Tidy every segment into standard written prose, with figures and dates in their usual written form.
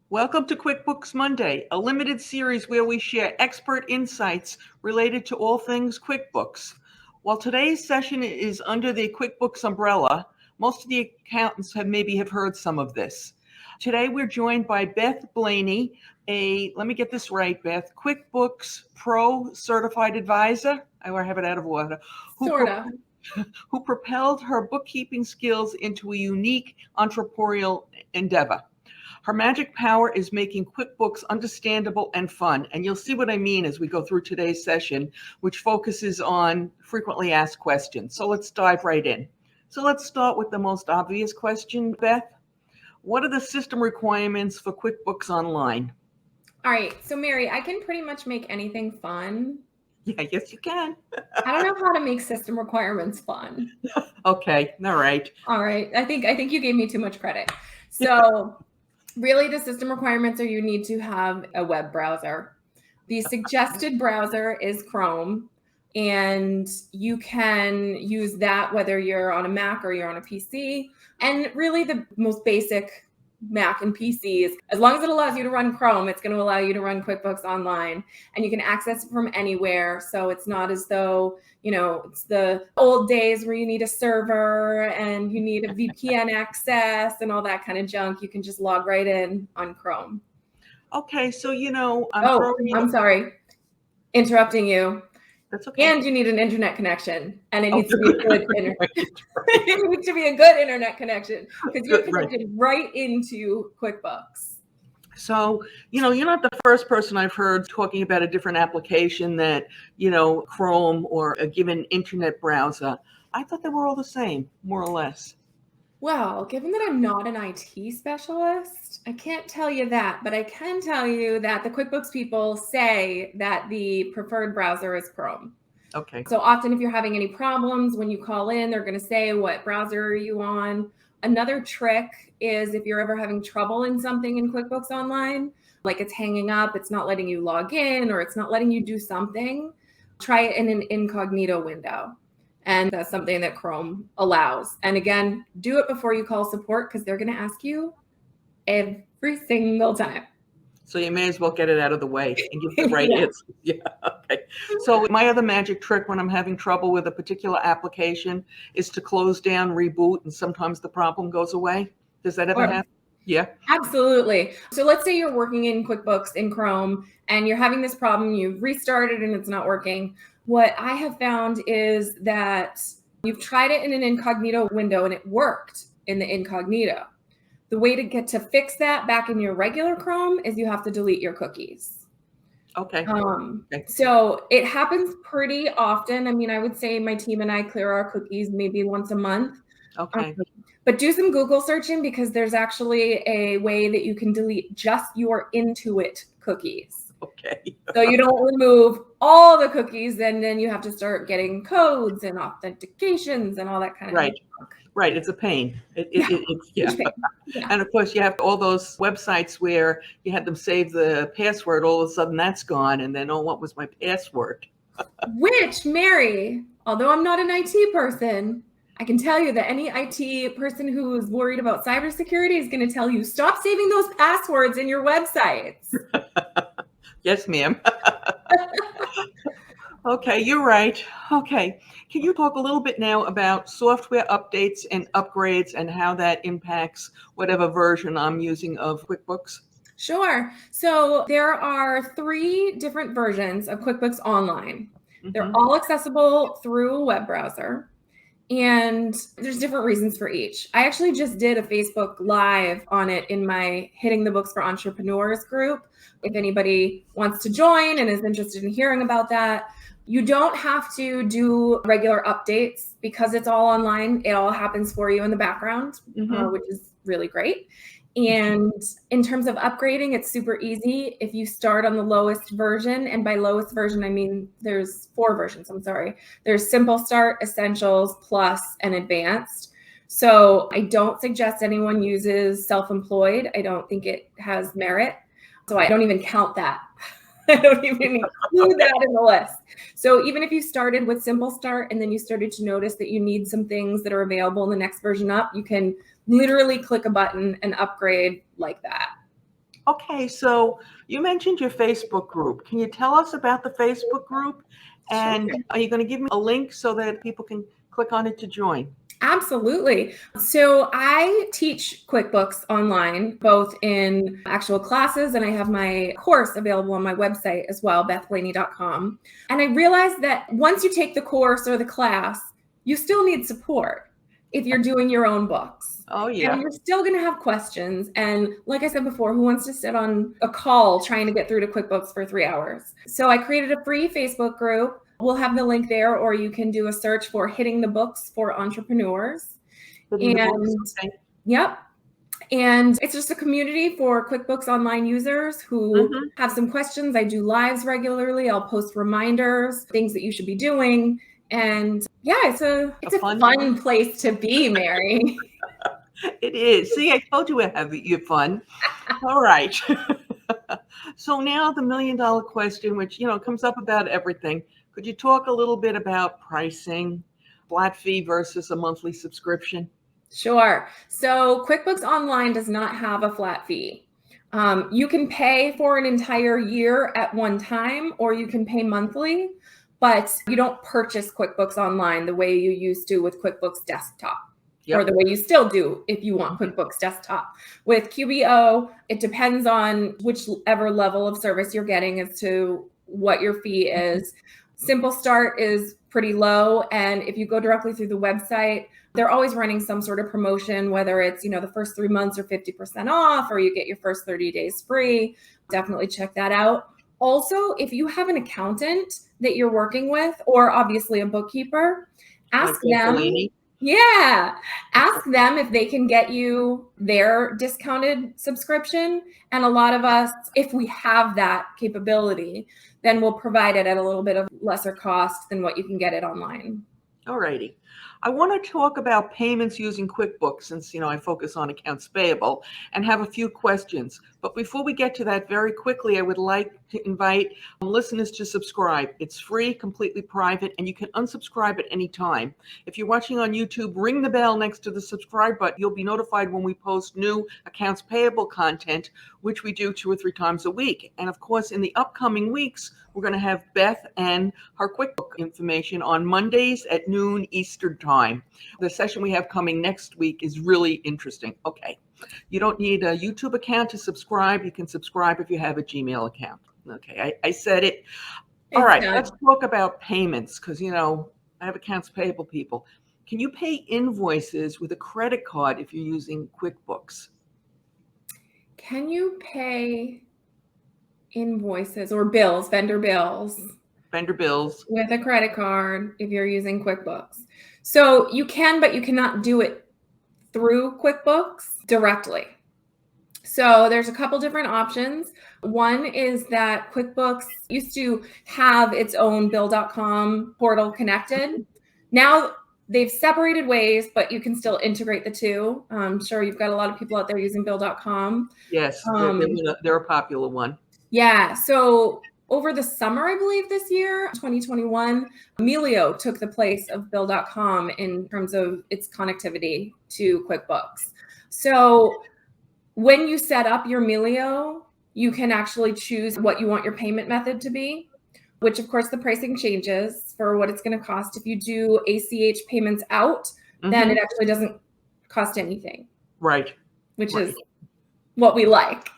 Welcome to QuickBooks Monday, a limited series where we share expert insights related to all things QuickBooks. While today's session is under the QuickBooks umbrella, most of the accountants have heard some of this. Today we're joined by Beth Blaney, let me get this right, Beth, QuickBooks Pro Certified Advisor. I have it out of order. Who propelled her bookkeeping skills into a unique entrepreneurial endeavor. Her magic power is making QuickBooks understandable and fun. And you'll see what I mean as we go through today's session, which focuses on frequently asked questions. So let's dive right in. So let's start with the most obvious question, Beth. What are the system requirements for QuickBooks Online? All right. So Mary, I can pretty much make anything fun. Yeah, yes, you can. I don't know how to make system requirements fun. Okay. All right. I think you gave me too much credit. So really the system requirements are you need to have a web browser. The suggested browser is Chrome, and you can use that whether you're on a Mac or you're on a PC. And really the most basic Mac and PCs, as long as it allows you to run Chrome, it's going to allow you to run QuickBooks Online, and you can access it from anywhere. So it's not as though, it's the old days where you need a server and you need a VPN access and all that kind of junk. You can just log right in on Chrome. Okay. So, I'm sorry. Interrupting you. That's okay. And you need an internet connection, and it needs to be a good internet. It needs to be a good internet connection because you're connected right into QuickBooks. So, you're not the first person I've heard talking about a different application that, Chrome or a given internet browser. I thought they were all the same, more or less. Well, given that I'm not an IT specialist, I can't tell you that, but I can tell you that the QuickBooks people say that the preferred browser is Chrome. Okay. So often if you're having any problems, when you call in, they're going to say, what browser are you on? Another trick is if you're ever having trouble in something in QuickBooks Online, like it's hanging up, it's not letting you log in, or it's not letting you do something, try it in an incognito window. And that's something that Chrome allows. And again, do it before you call support because they're going to ask you every single time. So you may as well get it out of the way and give the right answer. Yeah. Okay. So my other magic trick when I'm having trouble with a particular application is to close down, reboot, and sometimes the problem goes away. Does that ever happen? Yeah. Absolutely. So let's say you're working in QuickBooks in Chrome and you're having this problem, you've restarted and it's not working. What I have found is that you've tried it in an incognito window and it worked in the incognito. The way to get to fix that back in your regular Chrome is you have to delete your cookies. Okay. So it happens pretty often. I mean, I would say my team and I clear our cookies maybe once a month. Okay. But do some Google searching because there's actually a way that you can delete just your Intuit cookies. Okay. So you don't remove all the cookies, and then you have to start getting codes and authentications and all that kind of stuff. Right. It's a pain. Yeah. And of course, you have all those websites where you had them save the password. All of a sudden, that's gone. And then, what was my password? Which, Mary, although I'm not an IT person, I can tell you that any IT person who is worried about cybersecurity is going to tell you, stop saving those passwords in your websites. Yes, ma'am. Okay, you're right. Okay. Can you talk a little bit now about software updates and upgrades and how that impacts whatever version I'm using of QuickBooks? Sure. So there are 3 different versions of QuickBooks Online. Mm-hmm. They're all accessible through a web browser. And there's different reasons for each. I actually just did a Facebook Live on it in my Hitting the Books for Entrepreneurs group. If anybody wants to join and is interested in hearing about that, you don't have to do regular updates because it's all online. It all happens for you in the background, which is really great. And in terms of upgrading, it's super easy. If you start on the lowest version, and by lowest version, I mean, there's 4 versions, I'm sorry. There's Simple Start, Essentials, Plus, and Advanced. So I don't suggest anyone uses Self-Employed. I don't think it has merit. So I don't even count that. I don't even include that in the list. So even if you started with Simple Start and then you started to notice that you need some things that are available in the next version up, you can literally click a button and upgrade like that. Okay, so you mentioned your Facebook group. Can you tell us about the Facebook group? And Sure. are you going to give me a link so that people can click on it to join? Absolutely. So I teach QuickBooks online, both in actual classes, and I have my course available on my website as well, bethblaney.com. And I realized that once you take the course or the class, you still need support if you're doing your own books. Oh, And yeah. you're still going to have questions. And like I said before, who wants to sit on a call trying to get through to QuickBooks for 3 hours? So I created a free Facebook group. We'll have the link there, or you can do a search for Hitting the Books for Entrepreneurs. Hitting the books. And Okay. yep. And it's just a community for QuickBooks Online users who Mhm. have some questions. I do lives regularly. I'll post reminders, things that you should be doing. And yeah, it's a fun place to be, Mary. It is. See, I told you we'd have you fun. All right. So now the $1,000,000 question, which, comes up about everything. Could you talk a little bit about pricing, flat fee versus a monthly subscription? Sure. So QuickBooks Online does not have a flat fee. You can pay for an entire year at one time, or you can pay monthly, but you don't purchase QuickBooks Online the way you used to with QuickBooks Desktop. Or the way you still do if you want QuickBooks Desktop. With QBO, it depends on whichever level of service you're getting as to what your fee is. Simple Start is pretty low, and if you go directly through the website, they're always running some sort of promotion, whether it's, the first 3 months are 50% off, or you get your first 30 days free. Definitely check that out. Also, if you have an accountant that you're working with, or obviously a bookkeeper, ask them. Yeah. Ask them if they can get you their discounted subscription. And a lot of us, if we have that capability, then we'll provide it at a little bit of lesser cost than what you can get it online. All righty. I want to talk about payments using QuickBooks since, I focus on accounts payable and have a few questions. But before we get to that, very quickly, I would like to invite listeners to subscribe. It's free, completely private, and you can unsubscribe at any time. If you're watching on YouTube, ring the bell next to the subscribe button. You'll be notified when we post new accounts payable content, which we do 2 or 3 times a week. And of course, in the upcoming weeks, we're going to have Beth and her QuickBook information on Mondays at noon Eastern time. The session we have coming next week is really interesting. Okay. You don't need a YouTube account to subscribe. You can subscribe if you have a Gmail account. Okay. I said it. All right. Let's talk about payments because, I have accounts payable people. Can you pay invoices with a credit card if you're using QuickBooks? Can you pay invoices or bills, vendor bills with a credit card if you're using QuickBooks? So you can, but you cannot do it through QuickBooks directly. So there's a couple different options. One is that QuickBooks used to have its own Bill.com portal connected. Now they've separated ways, but you can still integrate the two. I'm sure you've got a lot of people out there using Bill.com. Yes, they're a popular one. Yeah. So over the summer, I believe this year, 2021, Melio took the place of Bill.com in terms of its connectivity to QuickBooks. So when you set up your Melio, you can actually choose what you want your payment method to be, which of course the pricing changes for what it's going to cost. If you do ACH payments out, then it actually doesn't cost anything. Right. Which is what we like.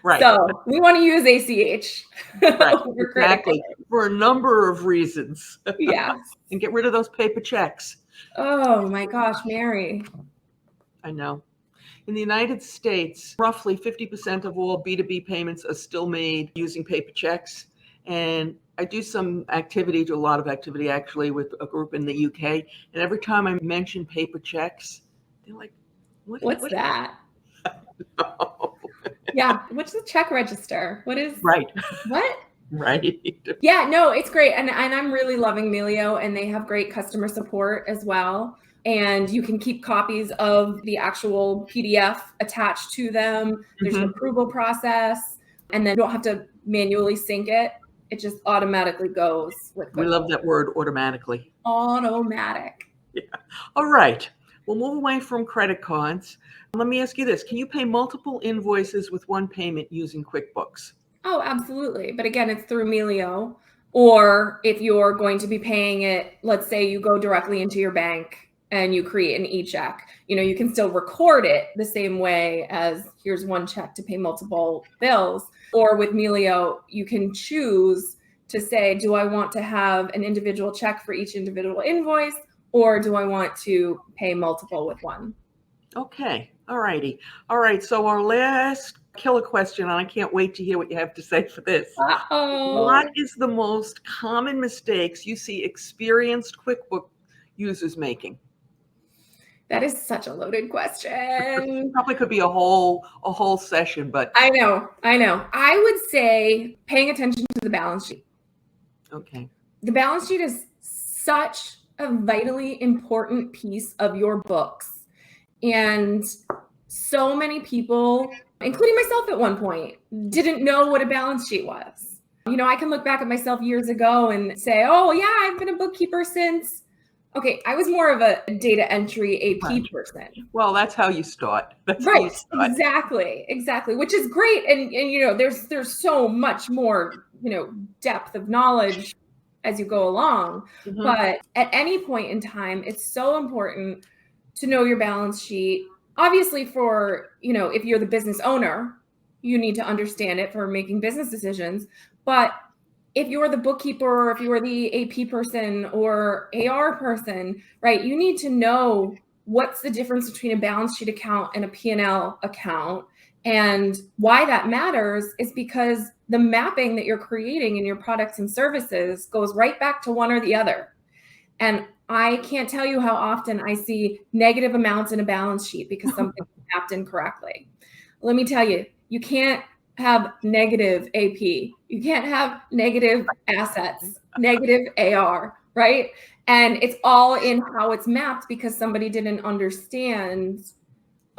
Right. So we want to use ACH. Right. Exactly. For a number of reasons. Yeah. And get rid of those paper checks. Oh my gosh, Mary. I know. In the United States, roughly 50% of all B2B payments are still made using paper checks. And I do a lot of activity actually with a group in the UK. And every time I mention paper checks, they're like, what's that? No. Yeah. What's the check register? What is right? What? Right. Yeah, no, it's great. And I'm really loving Melio, and they have great customer support as well. And you can keep copies of the actual PDF attached to them. There's an approval process, and then you don't have to manually sync it. It just automatically goes with QuickBooks. We love that word, automatically. Automatic. Yeah. All right. We'll move away from credit cards. Let me ask you this. Can you pay multiple invoices with one payment using QuickBooks? Oh, absolutely. But again, it's through Melio. Or if you're going to be paying it, let's say you go directly into your bank and you create an e-check, you can still record it the same way as here's one check to pay multiple bills. Or with Melio, you can choose to say, do I want to have an individual check for each individual invoice, or do I want to pay multiple with one? Okay. All righty. All right. So our last killer question, and I can't wait to hear what you have to say for this. Uh-oh. What is the most common mistakes you see experienced QuickBooks users making? That is such a loaded question. Probably could be a whole session, but I know. I would say paying attention to the balance sheet. okay. The balance sheet is such a vitally important piece of your books. And so many people, including myself at one point, didn't know what a balance sheet was. I can look back at myself years ago and say, oh yeah, I've been a bookkeeper since. Okay, I was more of a data entry AP person. Well, that's how you start. That's right. How you start. Exactly, which is great. And there's so much more, depth of knowledge as you go along. Mhm. But at any point in time, it's so important to know your balance sheet. Obviously for, if you're the business owner, you need to understand it for making business decisions. But if you're the bookkeeper, or if you're the AP person or AR person, right, you need to know what's the difference between a balance sheet account and a P&L account. And why that matters is because the mapping that you're creating in your products and services goes right back to one or the other. And I can't tell you how often I see negative amounts in a balance sheet because something's mapped incorrectly. Let me tell you, you can't have negative AP. You can't have negative assets, negative AR, right? And it's all in how it's mapped because somebody didn't understand,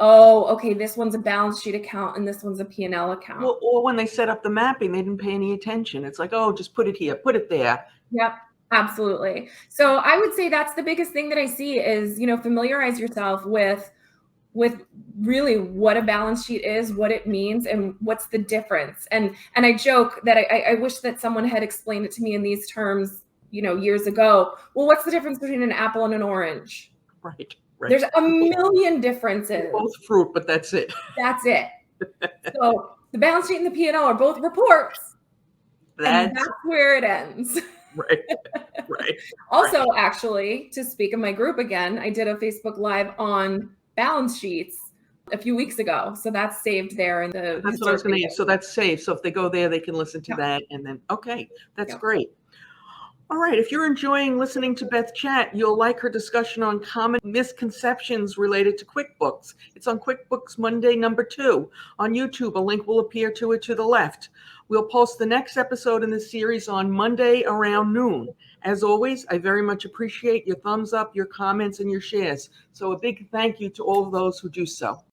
oh, okay, this one's a balance sheet account and this one's a P&L account. Well, or when they set up the mapping, they didn't pay any attention. It's like, oh, just put it here, put it there. Yep. Absolutely. So I would say that's the biggest thing that I see is, familiarize yourself with really what a balance sheet is, what it means, and what's the difference. And I joke that I wish that someone had explained it to me in these terms, years ago. Well, what's the difference between an apple and an orange? Right. There's a million differences. Both fruit, but that's it. That's it. So the balance sheet and the P&L are both reports. And that's where it ends. Right. Also, actually, to speak of my group again, I did a Facebook Live on balance sheets a few weeks ago. So that's saved there in the. That's what I was going to ask. So that's saved. So if they go there, they can listen to that. And then, okay, that's great. All right. If you're enjoying listening to Beth chat, you'll like her discussion on common misconceptions related to QuickBooks. It's on QuickBooks Monday #2 on YouTube. A link will appear to it to the left. We'll post the next episode in this series on Monday around noon. As always, I very much appreciate your thumbs up, your comments, and your shares. So a big thank you to all of those who do so.